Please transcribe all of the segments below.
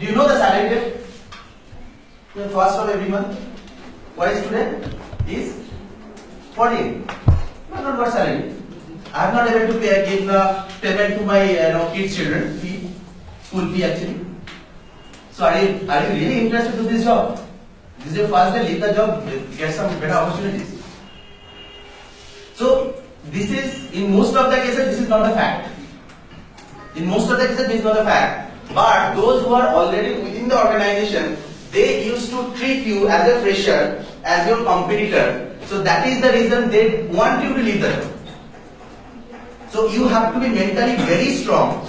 Do you know the salary rate? The first of every month. What is today? Is 14. I have not got salary. I am not able to give the payment to my kids' children fee, school fee actually. So are you really interested to this job? This is your first day. Leave the job. Get some better opportunities. So this is, in most of the cases, this is not a fact. In most of the cases, this is not a fact. But those who are already within the organization, they used to treat you as a fresher, as your competitor. So that is the reason they want you to leave the job. So you have to be mentally very strong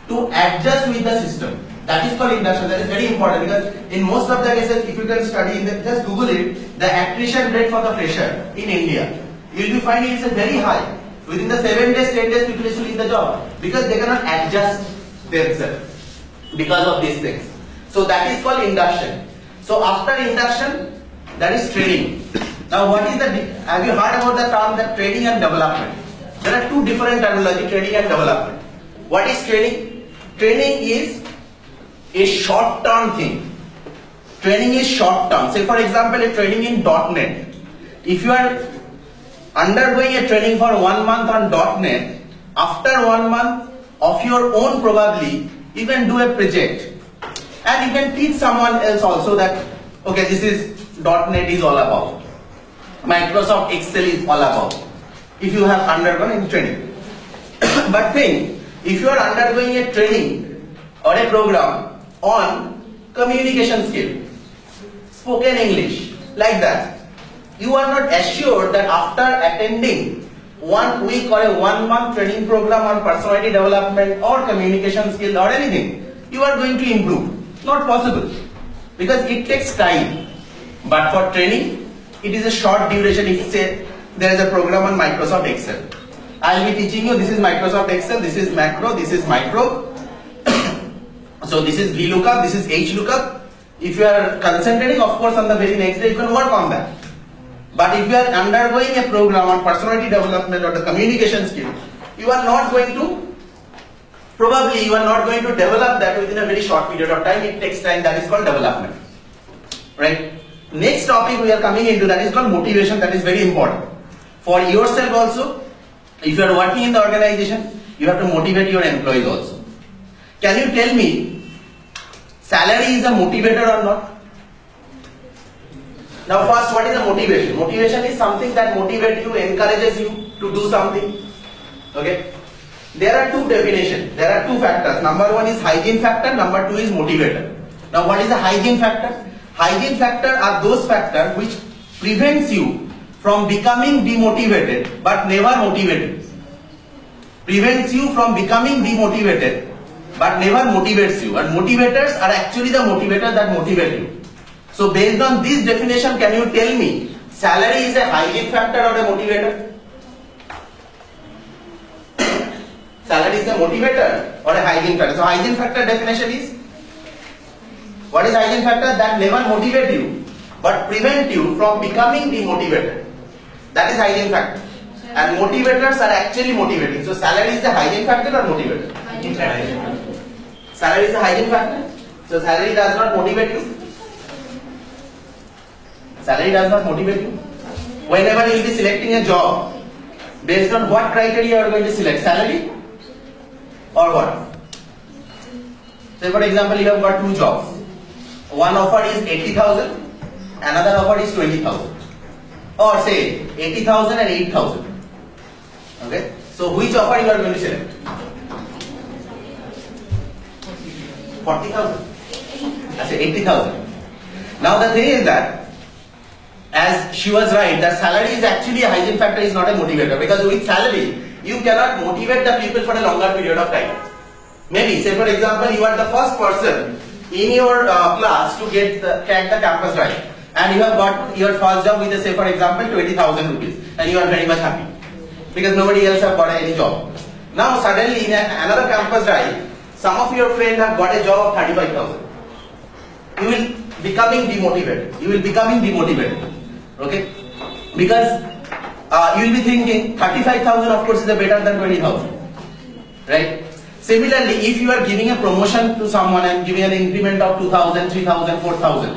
to adjust with the system. That is called induction. That is very important because in most of the cases, if you can study, just Google it, the attrition rate for the fresher in India, you will be finding it's very high. Within the 7 days, 10 days, people used to leave the job because they cannot adjust themselves because of these things. So that is called induction. So after induction, that is training. Now what is the, have you heard about the term that training and development? There are two different terminology, training and development. What is training? Training is a short-term thing. Training is short-term. Say for example, a training in .NET. If you are undergoing a training for 1 month on .NET, after 1 month of your own probably, you can do a project. And you can teach someone else also that, okay, this is .NET is all about. Microsoft Excel is all about. If you have undergone in training. But think, if you are undergoing a training or a program on communication skill, spoken English, like that, you are not assured that after attending 1 week or a 1 month training program on personality development or communication skill or anything, you are going to improve. Not possible. Because it takes time. But for training, it is a short duration. If say there is a program on Microsoft Excel, I will be teaching you, this is Microsoft Excel, this is macro, this is micro. So this is VLOOKUP, this is HLOOKUP. If you are concentrating, of course, on the very next day, you can work on that. But if you are undergoing a program on personality development or the communication skill, you are not going to, probably you are not going to develop that within a very short period of time. It takes time. That is called development. Right? Next topic we are coming into, that is called motivation. That is very important. For yourself also, if you are working in the organization, you have to motivate your employees also. Can you tell me, salary is a motivator or not? Now first, what is a motivation? Motivation is something that motivates you, encourages you to do something. Okay? There are two definitions. There are two factors. Number one is hygiene factor. Number two is motivator. Now what is a hygiene factor? Hygiene factor are those factors which prevents you from becoming demotivated but never motivated. Prevents you from becoming demotivated but never motivates you. And motivators are actually the motivators that motivate you. So based on this definition, can you tell me salary is a hygiene factor or a motivator? Salary is a motivator or a hygiene factor. So hygiene factor definition is, what is hygiene factor? That never motivate you but prevent you from becoming demotivated. That is hygiene factor. And motivators are actually motivating. So salary is a hygiene factor or motivator? Hygiene factor. Salary is a hygiene factor. So salary does not motivate you. Salary does not motivate you. Whenever you will be selecting a job, based on what criteria you are going to select? Salary or what? Say for example, you have got two jobs. One offer is 80,000, another offer is 20,000. Or say 80,000 and 8,000. Okay? So which offer you are going to select? 40,000. I say 80,000. Now the thing is that, as she was right, that salary is actually a hygiene factor, is not a motivator, because with salary you cannot motivate the people for a longer period of time. Maybe say for example, you are the first person in your class to get the campus drive, and you have got your first job with, say for example, 20,000 rupees, and you are very much happy because nobody else have got any job. Now suddenly in another campus drive, some of your friends have got a job of 35,000. You will becoming demotivated. You will becoming demotivated. Okay? Because you will be thinking 35,000 of course is better than 20,000. Right? Similarly, if you are giving a promotion to someone and giving an increment of 2,000, 3,000, 4,000,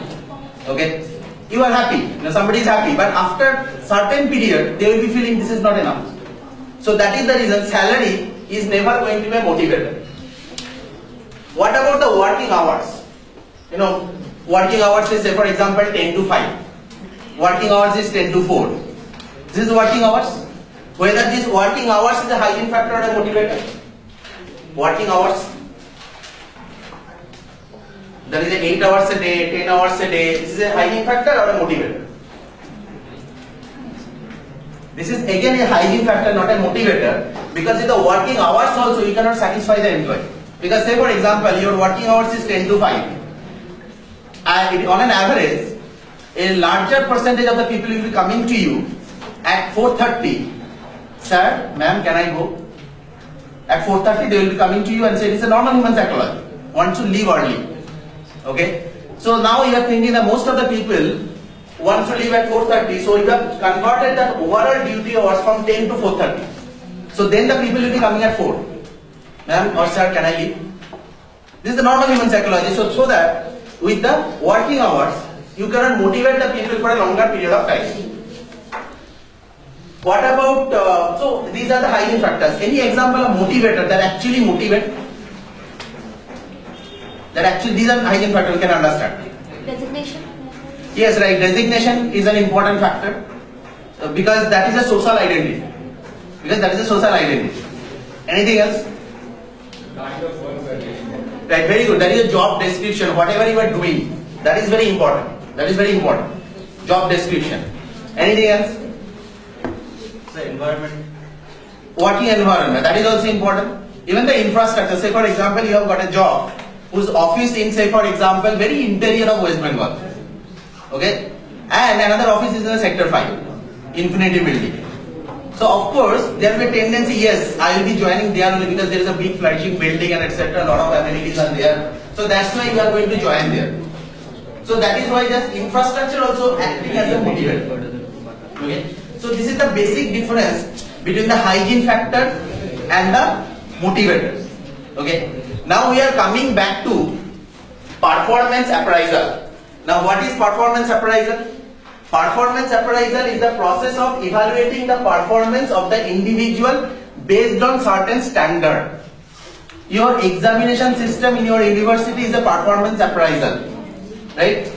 okay, you are happy, somebody is happy, but after certain period, they will be feeling this is not enough. So that is the reason salary is never going to be a motivator. What about the working hours? Working hours is, say for example, 10 to 5. Working hours is 10 to 4. This is working hours. Whether this working hours is a hygiene factor or a motivator? Working hours. There is a 8 hours a day, 10 hours a day. This is a hygiene factor or a motivator? This is again a hygiene factor, not a motivator, because in the working hours also you cannot satisfy the employee. Because say for example, your working hours is 10 to 5. And on an average, a larger percentage of the people will be coming to you at 4:30. Sir, ma'am, can I go? At 4:30 they will be coming to you and say, it's a normal human psychology. Want to leave early. Okay? So now you are thinking that most of the people want to leave at 4:30. So you have converted that overall duty hours from 10 to 4:30. So then the people will be coming at 4. Ma'am or sir, can I leave? This is the normal human psychology. So that with the working hours, you cannot motivate the people for a longer period of time. What about, so these are the hygiene factors. Any example of motivator that actually motivate? These are hygiene factors you can understand. Designation? Yes, right. Designation is an important factor because that is a social identity. Anything else? Right, very good. That is a job description. Whatever you are doing, that is very important. Job description. Anything else? The environment. Working environment. That is also important. Even the infrastructure. Say for example, you have got a job whose office in, say for example, very interior of West Bengal. Okay? And another office is in the Sector 5, Infinity Building. So of course, there will be a tendency, yes, I will be joining there only because there is a big flourishing building and etc. A lot of amenities are there. So that's why you are going to join there. So that is why just infrastructure also acting as a motivator. Okay? So this is the basic difference between the hygiene factor and the motivator. Okay? Now we are coming back to performance appraisal. Now what is performance appraisal? Performance appraisal is the process of evaluating the performance of the individual based on certain standard. Your examination system in your university is a performance appraisal, right?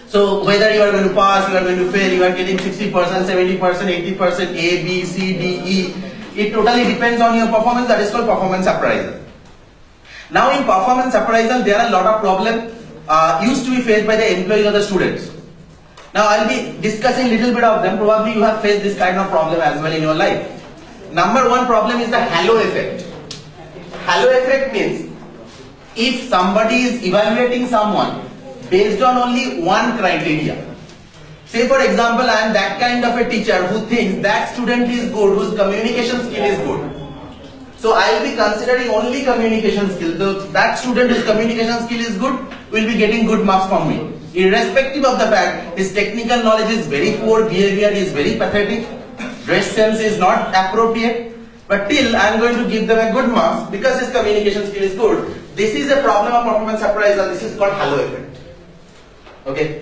So whether you are going to pass, you are going to fail, you are getting 60%, 70%, 80%, A, B, C, D, E. It totally depends on your performance. That is called performance appraisal. Now in performance appraisal, there are a lot of problems used to be faced by the employees or the students. Now I will be discussing a little bit of them. Probably you have faced this kind of problem as well in your life. Number one problem is the halo effect. Halo effect means if somebody is evaluating someone based on only one criteria. Say for example, I am that kind of a teacher who thinks that student is good, whose communication skill is good. So I will be considering only communication skill. So that student whose communication skill is good will be getting good marks from me. Irrespective of the fact his technical knowledge is very poor, behavior is very pathetic, dress sense is not appropriate, but till I am going to give them a good marks because his communication skill is good. This is a problem of performance appraisal. This is called halo effect. Okay.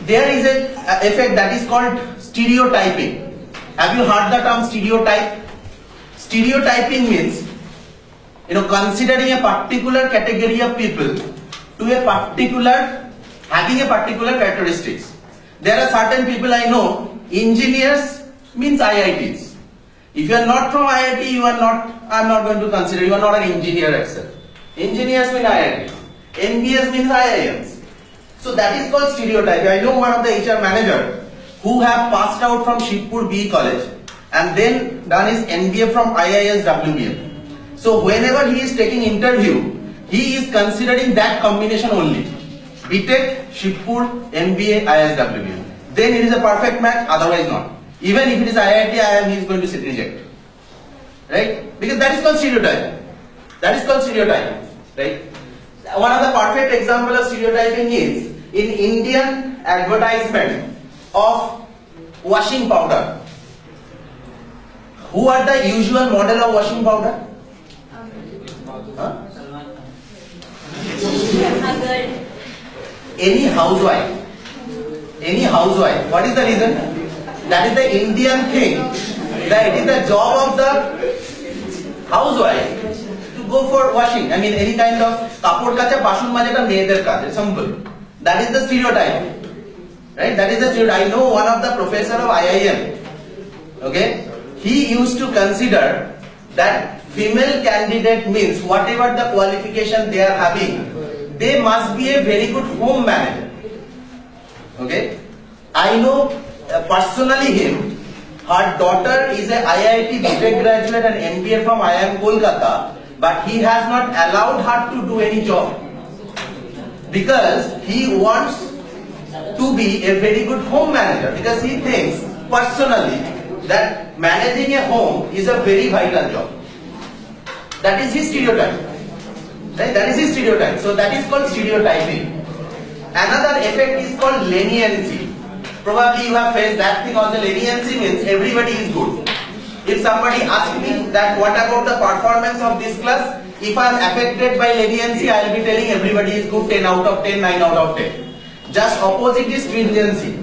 There is an effect that is called stereotyping. Have you heard the term stereotype? Stereotyping means, considering a particular category of people to having a particular characteristics. There are certain people I know, engineers means IITs. If you are not from IIT, I am not going to consider, you are not an engineer itself. Engineers mean IIT. MBS means IIMs. So that is called stereotype. I know one of the HR manager who have passed out from Shivpur BE College and then done his MBA from IIS WBM. So whenever he is taking interview, he is considering that combination only. BTech, Shivpur, MBA, IIS WBM. Then it is a perfect match, otherwise not. Even if it is IIT, IIM, he is going to sit reject. Right? Because that is called stereotype. Right? One of the perfect example of stereotyping is in Indian advertisement of washing powder. Who are the usual model of washing powder? Huh? Girl. Any housewife, what is the reason? That is the Indian thing, that it is the job of the housewife to go for washing. I mean, any kind of kapod kacha, bashun majeta, meyeder kaj, it's simple. That is the stereotype, right? That is the stereotype. I know one of the professor of IIM, okay, he used to consider that female candidate means whatever the qualification they are having, they must be a very good home manager. Okay, I know personally him. Her daughter is a IIT BTech graduate and MBA from IIM Kolkata, but he has not allowed her to do any job because he wants to be a very good home manager, because he thinks personally that managing a home is a very vital job. That is his stereotype. Right? That is his stereotype. So that is called stereotyping. Another effect is called leniency. Probably you have faced that thing also. Leniency means everybody is good. If somebody asks me that what about the performance of this class, if I am affected by leniency, I will be telling everybody is good, 10 out of 10, 9 out of 10. Just opposite is stringency.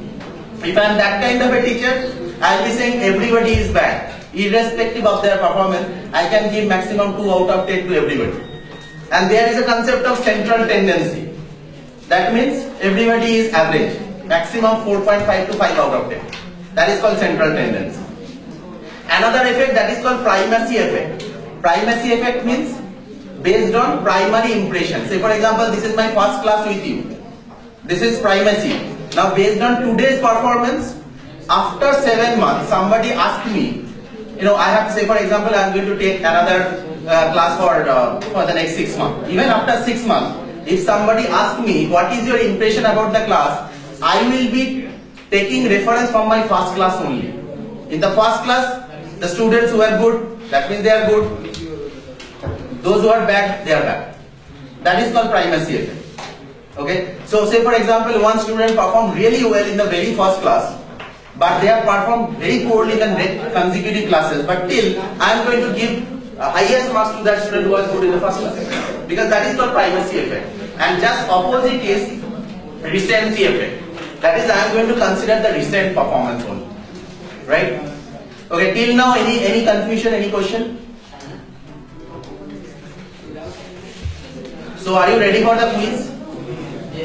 If I am that kind of a teacher, I will be saying everybody is bad. Irrespective of their performance, I can give maximum 2 out of 10 to everybody. And there is a concept of central tendency. That means everybody is average. Maximum 4.5 to 5 out of 10. That is called central tendency. Another effect, that is called primacy effect. Primacy effect means based on primary impression. Say for example, this is my first class with you. This is primacy. Now based on today's performance, after 7 months, somebody asked me, I have to say for example, I am going to take another class for the next 6 months. Even after 6 months, if somebody asks me what is your impression about the class, I will be taking reference from my first class only. In the first class, the students who are good, that means they are good. Those who are bad, they are bad. That is called primacy effect. Okay. So say for example, one student performed really well in the very first class, but they have performed very poorly in the next consecutive classes. But till I am going to give highest marks to that student who was good in the first class, because that is called primacy effect. And just opposite is recency effect. That is, I am going to consider the recent performance only. Right? Okay, till now any confusion, any question? So are you ready for the quiz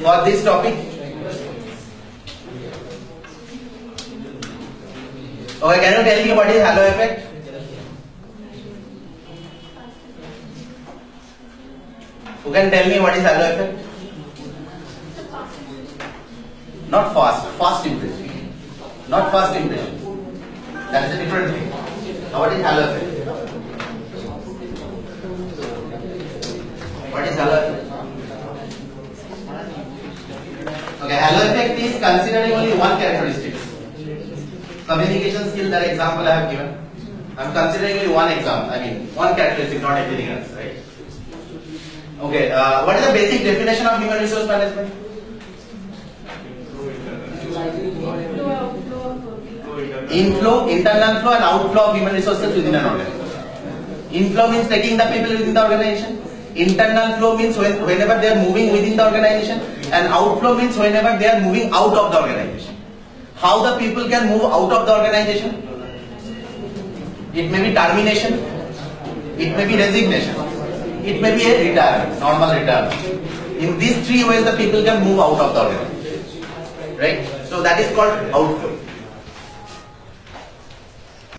for this topic? Okay, can you tell me what is halo effect? Who can tell me what is halo effect? Not fast impression. Not fast impression. That is a different thing. Now what is halo effect? What is halo effect? Okay, halo effect is considering only one characteristic. Communication skill, that example I have given. I am considering only one example. One characteristic, not everything else, right? Okay, what is the basic definition of human resource management? Inflow, internal flow and outflow of human resources within an organization. Inflow means taking the people within the organization. Internal flow means whenever they are moving within the organization, and outflow means whenever they are moving out of the organization. How the people can move out of the organization? It may be termination, it may be resignation, it may be a retirement, normal retirement. In these three ways the people can move out of the organization. Right? So that is called outflow.